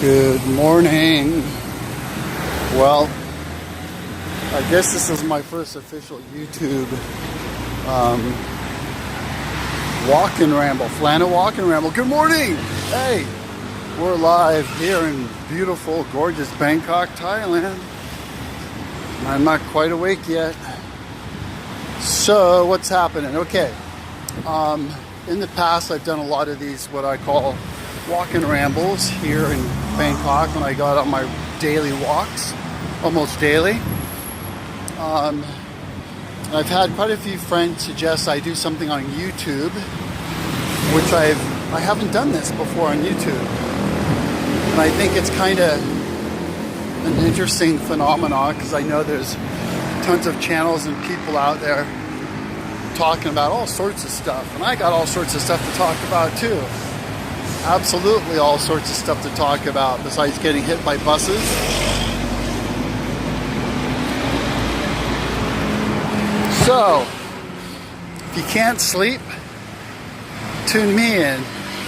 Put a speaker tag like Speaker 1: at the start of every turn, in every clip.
Speaker 1: Good morning. Well, I guess this is my first official YouTube walk and ramble. Flano walk and ramble. Good morning. Hey, we're live here in beautiful, gorgeous Bangkok, Thailand. I'm not quite awake yet. So what's happening? Okay. In the past, I've done a lot of these, what I call walk and rambles here in Bangkok when I got on my daily walks, almost daily. I've had quite a few friends suggest I do something on YouTube, which I haven't done this before on YouTube. And I think it's kind of an interesting phenomenon because I know there's tons of channels and people out there talking about all sorts of stuff. And I got all sorts of stuff to talk about too. Absolutely all sorts of stuff to talk about besides getting hit by buses. So, if you can't sleep, tune me in.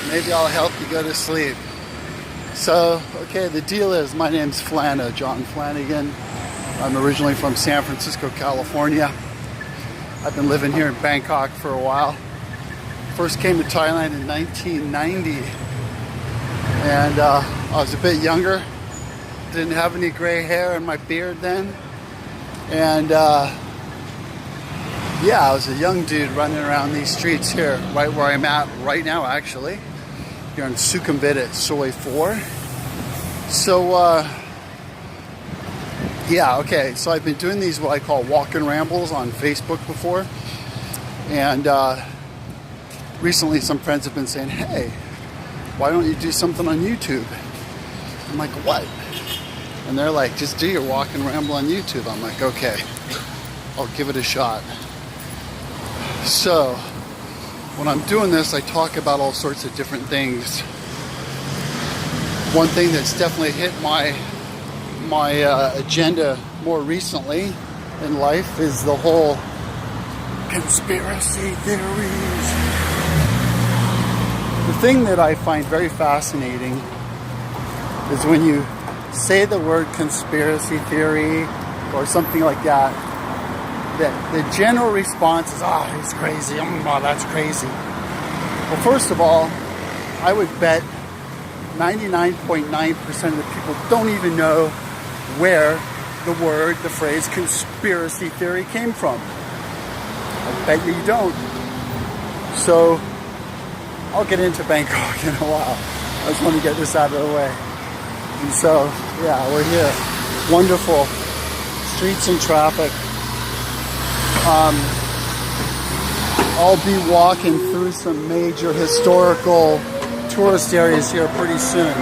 Speaker 1: Maybe I'll help you go to sleep. So, okay, the deal is my name's Flano, John Flanagan. I'm originally from San Francisco, California. I've been living here in Bangkok for a while. First came to Thailand in 1990, and I was a bit younger. Didn't have any gray hair in my beard then, and yeah, I was a young dude running around these streets here, right where I'm at right now, actually, here in Sukhumvit at Soi 4. So yeah, okay. So I've been doing these what I call walk and rambles on Facebook before, and recently some friends have been saying, hey, why don't you do something on YouTube? I'm like, what? And they're like, just do your walk and ramble on YouTube. I'm like, okay, I'll give it a shot. So when I'm doing this, I talk about all sorts of different things. One thing that's definitely hit my agenda more recently in life is the whole conspiracy theories. The thing that I find very fascinating is when you say the word conspiracy theory or something like that, that the general response is, oh, he's crazy, oh, that's crazy. Well, first of all, I would bet 99.9% of the people don't even know where the phrase conspiracy theory came from. I bet you don't. So I'll get into Bangkok in a while. I just want to get this out of the way. And so, yeah, we're here. Wonderful streets and traffic. I'll be walking through some major historical tourist areas here pretty soon.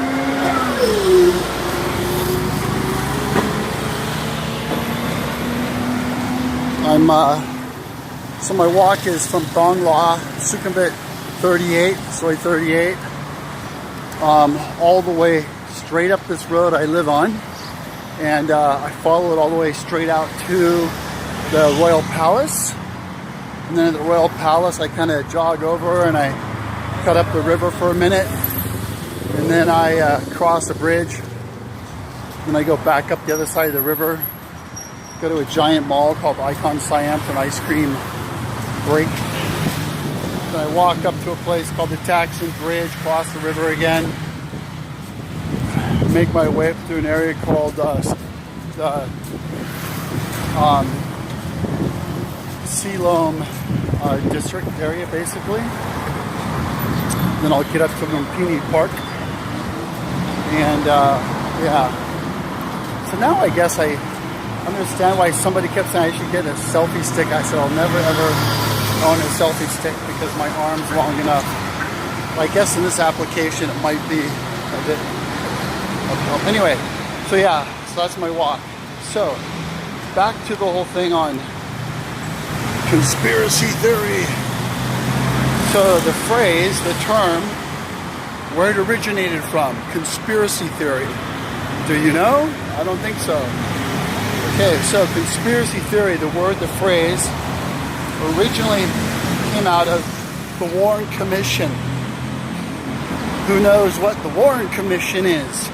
Speaker 1: So my walk is from Thong La, Sukhumvit 38, Soi 38, all the way straight up this road I live on, and I follow it all the way straight out to the Royal Palace, and then at the Royal Palace I kind of jog over and I cut up the river for a minute, and then I cross a bridge, and I go back up the other side of the river, go to a giant mall called Icon Siam for an ice cream break. Then I walk up to a place called the Taxon Bridge, cross the river again, make my way up through an area called Silom district area, basically. Then I'll get up to Lumpini Park, and yeah. So now I guess I understand why somebody kept saying I should get a selfie stick. I said I'll never ever own a selfie stick because my arm's long enough. I guess in this application it might be a bit of help. Anyway, so yeah, so that's my walk. So back to the whole thing on conspiracy theory. So the phrase, the term, where it originated from, conspiracy theory. Do you know? I don't think so. Okay, so conspiracy theory, the word, the phrase, originally came out of the Warren Commission. Who knows what the Warren Commission is?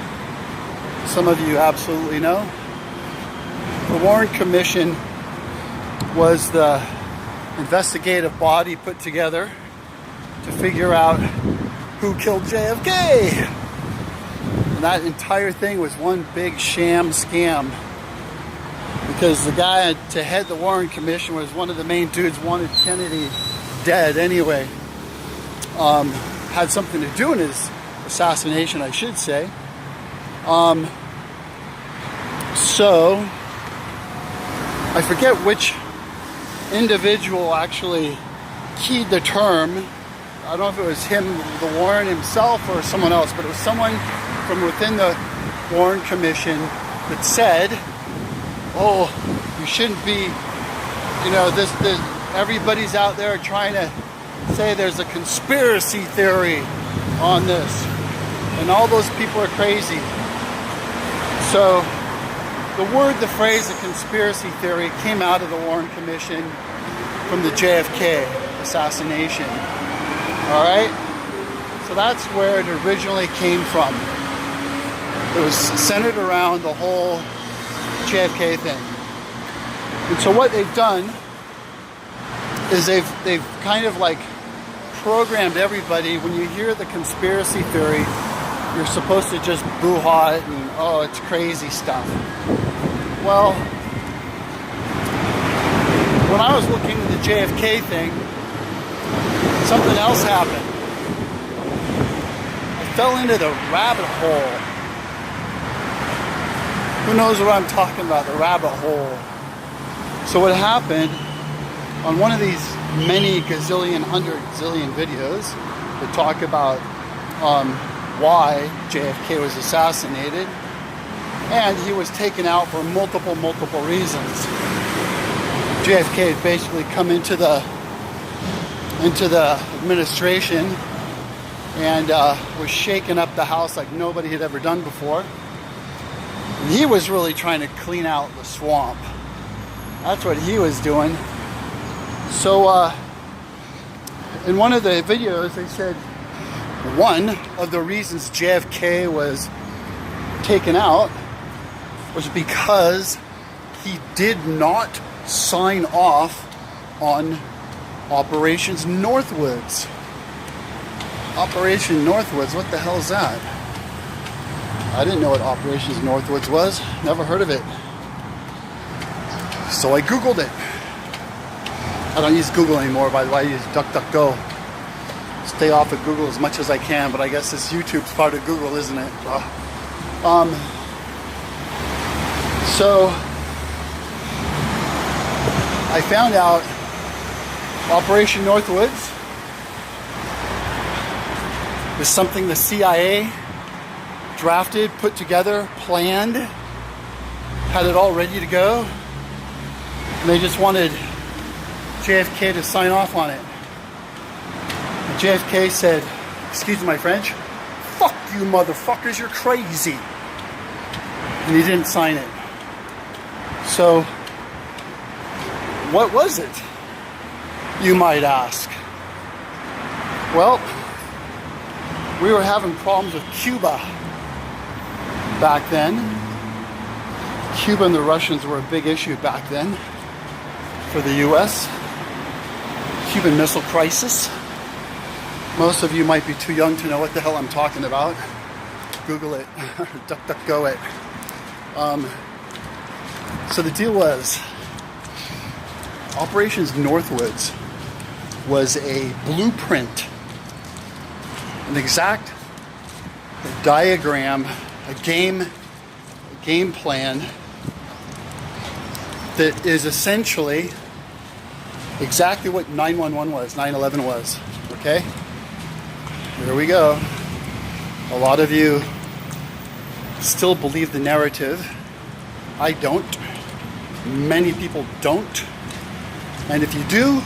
Speaker 1: some of you absolutely know. The Warren Commission was the investigative body put together to figure out who killed JFK. And that entire thing was one big sham scam. Because the guy to head the Warren Commission was one of the main dudes wanted Kennedy dead anyway. Had something to do in his assassination, I should say. So I forget which individual actually keyed the term. I don't know if it was him, the Warren himself, or someone else, but it was someone from within the Warren Commission that said, oh, you shouldn't be, you know, this everybody's out there trying to say there's a conspiracy theory on this, and all those people are crazy. So the phrase, a conspiracy theory, came out of the Warren Commission from the JFK assassination. All right? So that's where it originally came from. It was centered around the whole JFK thing. And so what they've done is they've kind of like programmed everybody. When you hear the conspiracy theory, you're supposed to just boo-haw it and, oh, it's crazy stuff. Well, when I was looking at the JFK thing, something else happened. I fell into the rabbit hole. Who knows what I'm talking about, the rabbit hole. So what happened, on one of these many gazillion, 100 zillion videos that talk about why JFK was assassinated, and he was taken out for multiple reasons. JFK had basically come into the administration and was shaking up the house like nobody had ever done before. And he was really trying to clean out the swamp. That's what he was doing. So in one of the videos they said one of the reasons JFK was taken out was because he did not sign off on Operations Northwoods. Operation Northwoods, what the hell is that? I didn't know what Operations Northwoods was. Never heard of it. So I Googled it. I don't use Google anymore, by the way. I use DuckDuckGo. Stay off of Google as much as I can, but I guess this YouTube's part of Google, isn't it? So I found out Operation Northwoods was something the CIA drafted, put together, planned, had it all ready to go, and they just wanted JFK to sign off on it. And JFK said, excuse my French, fuck you motherfuckers, you're crazy. And he didn't sign it. So, what was it, you might ask? Well, we were having problems with Cuba back then. Cuba and the Russians were a big issue back then for the US. Cuban Missile Crisis. Most of you might be too young to know what the hell I'm talking about. Google it, DuckDuckGo it. So the deal was, Operations Northwoods was a blueprint, an exact diagram, a game plan that is essentially exactly what 911 was, 9/11 was, okay? Here we go. A lot of you still believe the narrative. I don't. Many people don't. And if you do,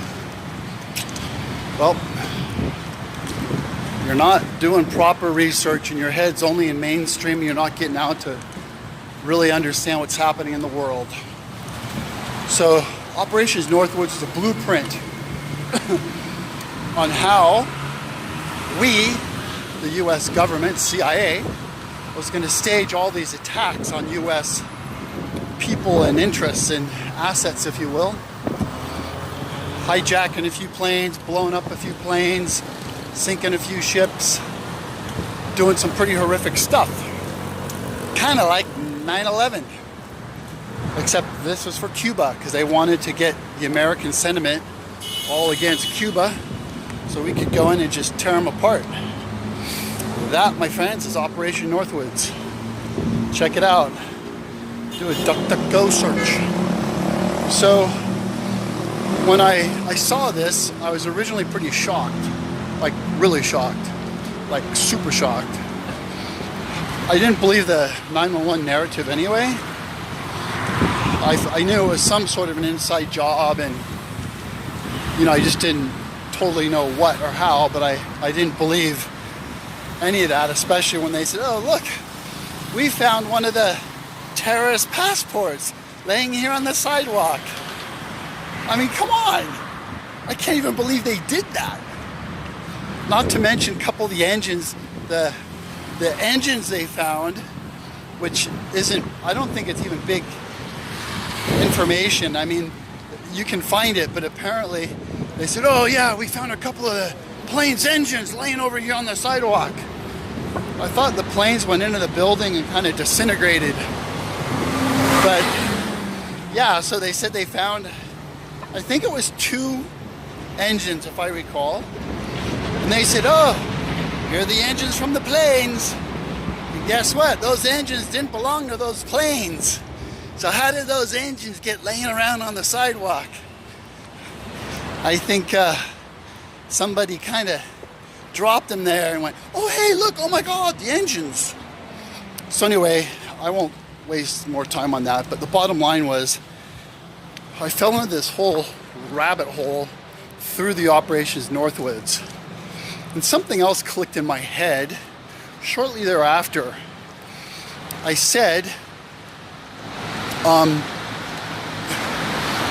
Speaker 1: well, you're not doing proper research and your head's only in mainstream. You're not getting out to really understand what's happening in the world. So Operations Northwoods is a blueprint on how we, the US government, CIA, was going to stage all these attacks on U.S. people and interests and assets, if you will. Hijacking a few planes, blowing up a few planes, sinking a few ships, doing some pretty horrific stuff. Kind of like 9/11. Except this was for Cuba, because they wanted to get the American sentiment all against Cuba so we could go in and just tear them apart. That, my friends, is Operation Northwoods. Check it out. Do a DuckDuckGo search. So when I saw this, I was originally pretty shocked. Like really shocked. Like super shocked. I didn't believe the 911 narrative anyway. I knew it was some sort of an inside job, and I just didn't totally know what or how, but I didn't believe any of that, especially when they said, oh look, we found one of the terrorist passports laying here on the sidewalk. I mean, come on. I can't even believe they did that. Not to mention a couple of the engines, the engines they found, which isn't, I don't think it's even big information. I mean, you can find it, but apparently they said, oh yeah, we found a couple of the plane's engines laying over here on the sidewalk. I thought the planes went into the building and kind of disintegrated. But yeah, so they said they found, I think it was 2 engines, if I recall. And they said, oh, here are the engines from the planes. And guess what? Those engines didn't belong to those planes. So how did those engines get laying around on the sidewalk? I think somebody kind of dropped them there and went, oh hey, look, oh my God, the engines. So anyway, I won't waste more time on that, but the bottom line was I fell into this whole rabbit hole through the Operations Northwoods. And something else clicked in my head shortly thereafter. I said,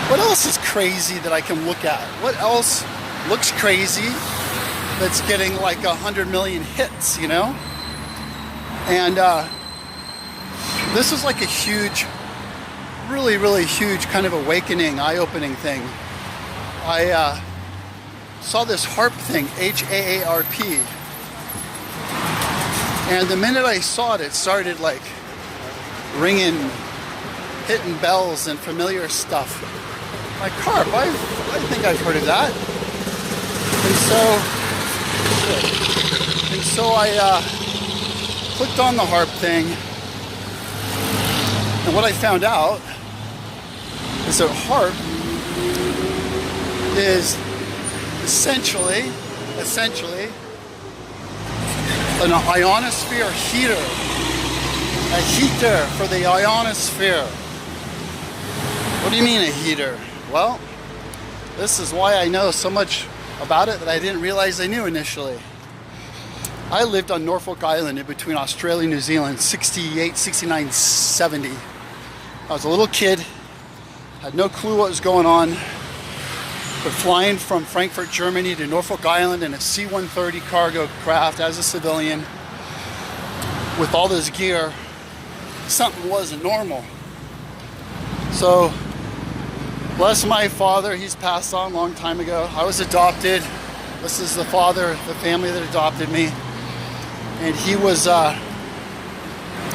Speaker 1: what else is crazy that I can look at? What else looks crazy that's getting like 100 million hits, And this is like a huge, really, really huge kind of awakening, eye-opening thing. I saw this HAARP thing, HAARP. And the minute I saw it, it started like ringing, hitting bells and familiar stuff. Like HAARP, I think I've heard of that. And so I clicked on the HAARP thing, and what I found out is that HAARP is essentially an ionosphere heater. A heater for the ionosphere. What do you mean a heater? Well, this is why I know so much about it that I didn't realize I knew initially. I lived on Norfolk Island in between Australia and New Zealand, 68, 69, 70. I was a little kid, had no clue what was going on, but flying from Frankfurt, Germany to Norfolk Island in a C-130 cargo craft as a civilian with all this gear, something wasn't normal. So, bless my father, he's passed on a long time ago. I was adopted. This is the family that adopted me. And he was out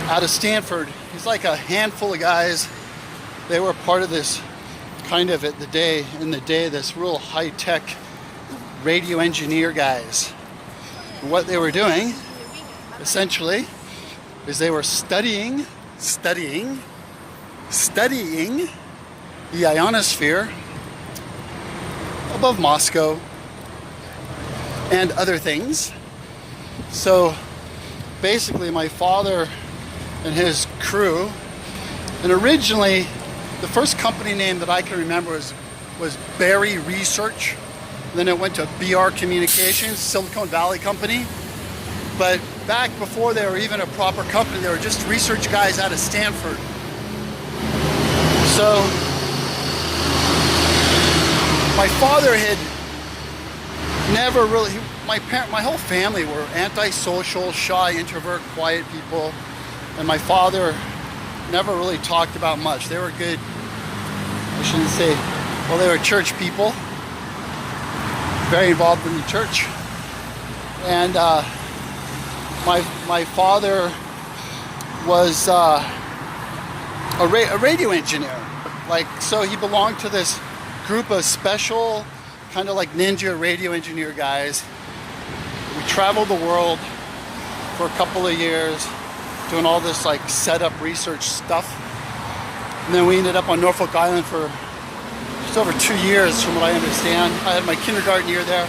Speaker 1: of Stanford. He's like a handful of guys. They were part of this kind of in the day, this real high-tech radio engineer guys. And what they were doing, essentially, is they were studying the ionosphere above Moscow and other things. So basically my father and his crew, and originally the first company name that I can remember was Berry Research. Then it went to BR Communications, Silicon Valley company. But back before they were even a proper company, they were just research guys out of Stanford. So my father had never really, my whole family were antisocial, shy, introvert, quiet people. and my father never really talked about much. They were good, I shouldn't say, well, they were church people, very involved in the church. And my father was a radio engineer. Like, so he belonged to this group of special, kind of like ninja radio engineer guys. We traveled the world for a couple of years doing all this like setup research stuff. And then we ended up on Norfolk Island for just over 2 years from what I understand. I had my kindergarten year there.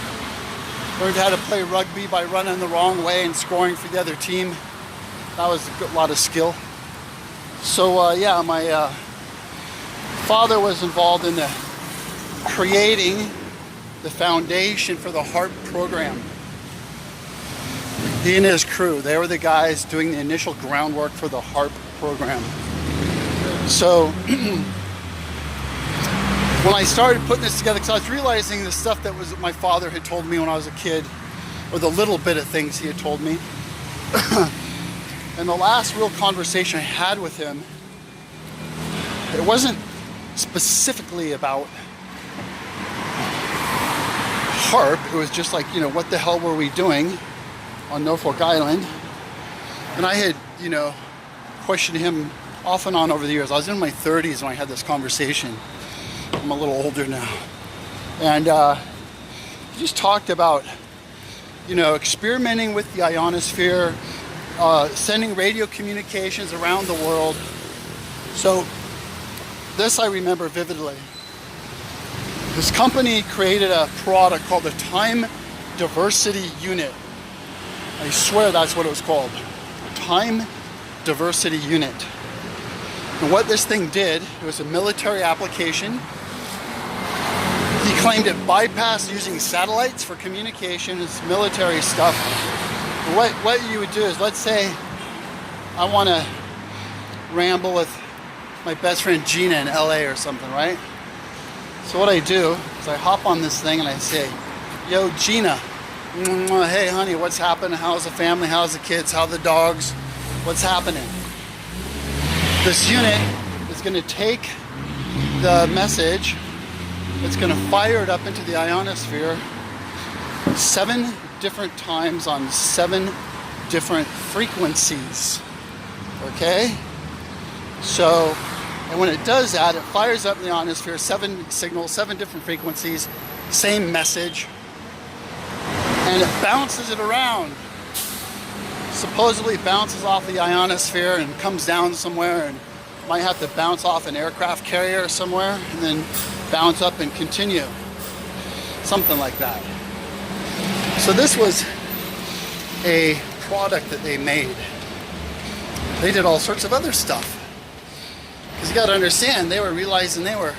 Speaker 1: Learned how to play rugby by running the wrong way and scoring for the other team. That was a lot of skill. So yeah, my father was involved in creating the foundation for the HARP program. He and his crew, they were the guys doing the initial groundwork for the HARP program. So when I started putting this together, because I was realizing the stuff that was my father had told me when I was a kid, or the little bit of things he had told me. And the last real conversation I had with him, it wasn't specifically about HARP. It was just like, you know, what the hell were we doing on Norfolk Island? And I had, you know, questioned him off and on over the years. I was in my 30s when I had this conversation. I'm a little older now. And he just talked about, you know, experimenting with the ionosphere, sending radio communications around the world. So this I remember vividly. This company created a product called the Time Diversity Unit. I swear that's what it was called. Time Diversity Unit. And what this thing did, it was a military application. He claimed it bypassed using satellites for communication. It's military stuff. What you would do is, let's say I want to ramble with my best friend Gina in LA or something, right? So what I do is I hop on this thing and I say, yo, Gina, hey honey, what's happening? How's the family? How's the kids? How the dogs? What's happening? This unit is going to take the message, it's going to fire it up into the ionosphere 7 different times on 7 different frequencies. Okay? So, and when it does that, it fires up in the ionosphere 7 signals, 7 different frequencies, same message, and it bounces it around. Supposedly it bounces off the ionosphere and comes down somewhere, and might have to bounce off an aircraft carrier somewhere and then bounce up and continue. Something like that. So this was a product that they made. They did all sorts of other stuff. Because you got to understand, they were realizing they were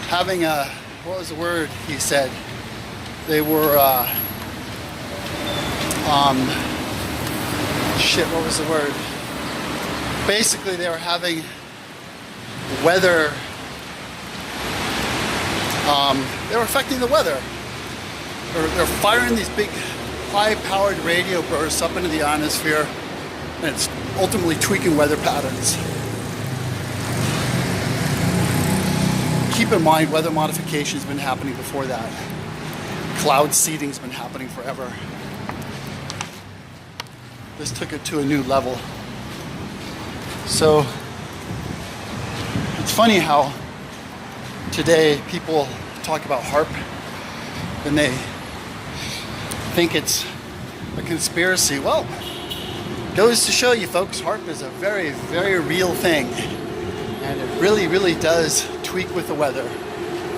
Speaker 1: having a, what was the word he said? They were, what was the word? Basically, they were having weather, they were affecting the weather. They're firing these big, high-powered radio bursts up into the ionosphere, and it's ultimately tweaking weather patterns. Keep in mind, weather modification has been happening before that. Cloud seeding's been happening forever. This took it to a new level. So, it's funny how today people talk about HARP and they think it's a conspiracy. Well, goes to show you folks, HARP is a very, very real thing. And it really, really does tweak with the weather.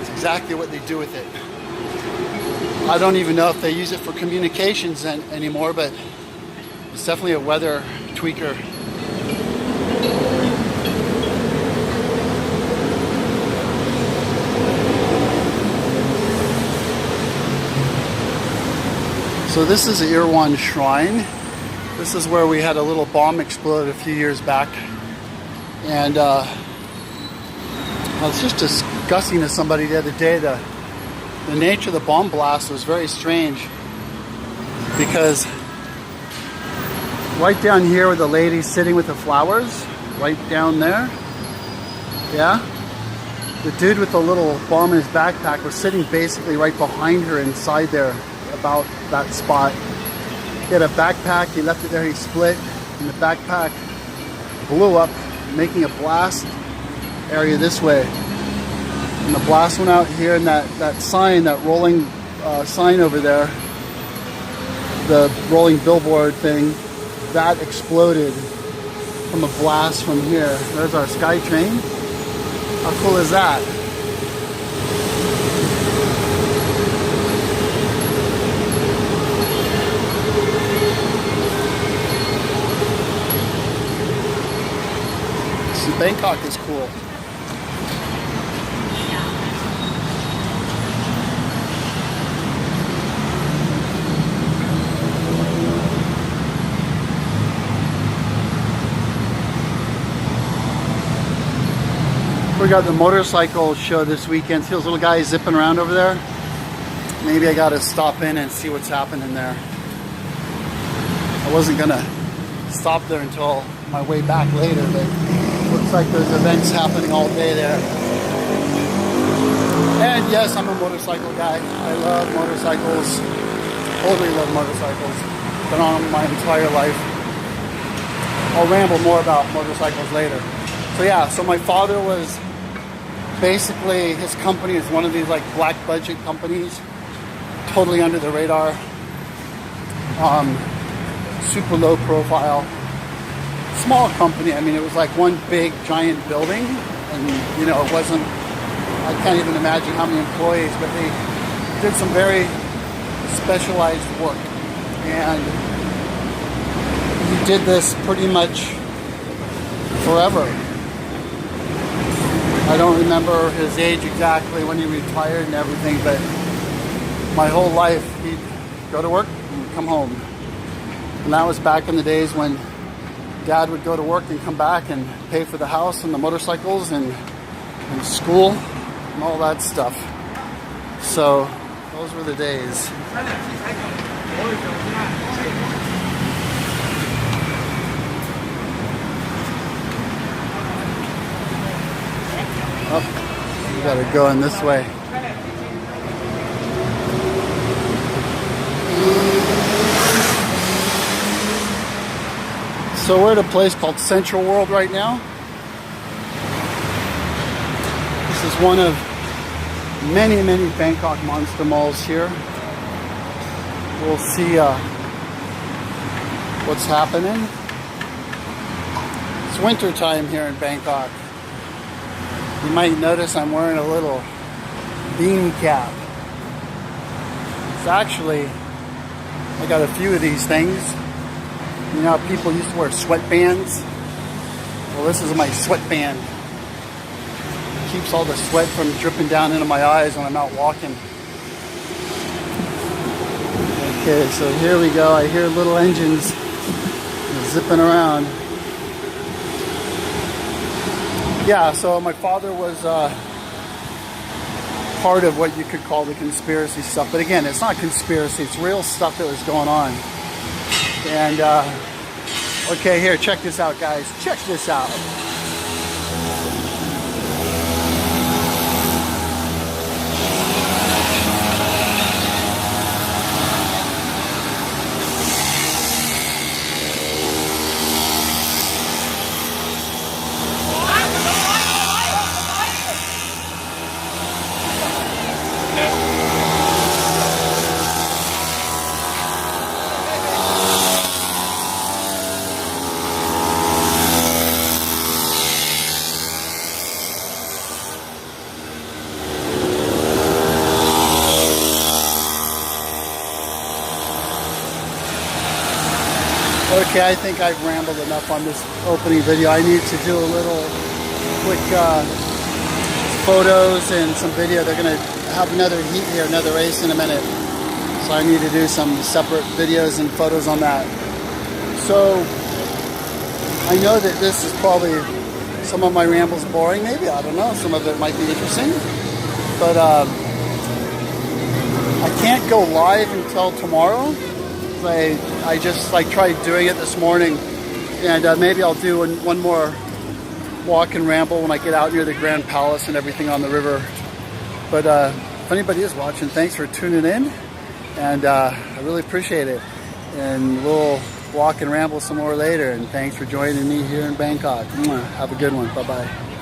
Speaker 1: It's exactly what they do with it. I don't even know if they use it for communications anymore, but it's definitely a weather tweaker. So this is the Irwan Shrine. This is where we had a little bomb explode a few years back. And I was just discussing to somebody the other day the nature of the bomb blast was very strange, because Right down here where the lady's sitting with the flowers, right down there. Yeah? The dude with the little bomb in his backpack was sitting basically right behind her inside there, about that spot. He had a backpack, he left it there, he split, and the backpack blew up, making a blast area this way. And the blast went out here, and that sign, that rolling sign over there, the rolling billboard thing, that exploded from a blast from here. There's our sky train. How cool is that? See, Bangkok is cool. We got the motorcycle show this weekend. See those little guys zipping around over there? Maybe I gotta stop in and see what's happening there. I wasn't gonna stop there until my way back later, but looks like there's events happening all day there. And yes, I'm a motorcycle guy. I love motorcycles. Totally love motorcycles. Been on them my entire life. I'll ramble more about motorcycles later. So yeah, so my father was basically, his company is one of these like black budget companies, totally under the radar, super low profile, small company. I mean, it was like one big giant building, and you know, it wasn't, I can't even imagine how many employees, but they did some very specialized work, and he did this pretty much forever. I don't remember his age exactly when he retired and everything, but my whole life he'd go to work and come home. And that was back in the days when Dad would go to work and come back and pay for the house and the motorcycles and school and all that stuff. So those were the days. Oh, you gotta go in this way. So we're at a place called Central World right now. This is one of many, many Bangkok monster malls here. We'll see what's happening. It's winter time here in Bangkok. You might notice I'm wearing a little bean cap. It's actually, I got a few of these things. You know how people used to wear sweatbands? Well, this is my sweatband. It keeps all the sweat from dripping down into my eyes when I'm out walking. Okay, so here we go. I hear little engines zipping around. Yeah, so my father was part of what you could call the conspiracy stuff. But again, it's not conspiracy. It's real stuff that was going on. And, okay, here, check this out, guys. Check this out. Okay, I think I've rambled enough on this opening video. I need to do a little quick photos and some video. They're going to have another heat here, another race in a minute. So I need to do some separate videos and photos on that. So I know that this is probably, some of my rambles boring, maybe, I don't know. Some of it might be interesting. But I can't go live until tomorrow. I just like tried doing it this morning, and maybe I'll do one more walk and ramble when I get out near the Grand Palace and everything on the river. But if anybody is watching, thanks for tuning in, and I really appreciate it. And we'll walk and ramble some more later, and thanks for joining me here in Bangkok. Have a good one. Bye-bye.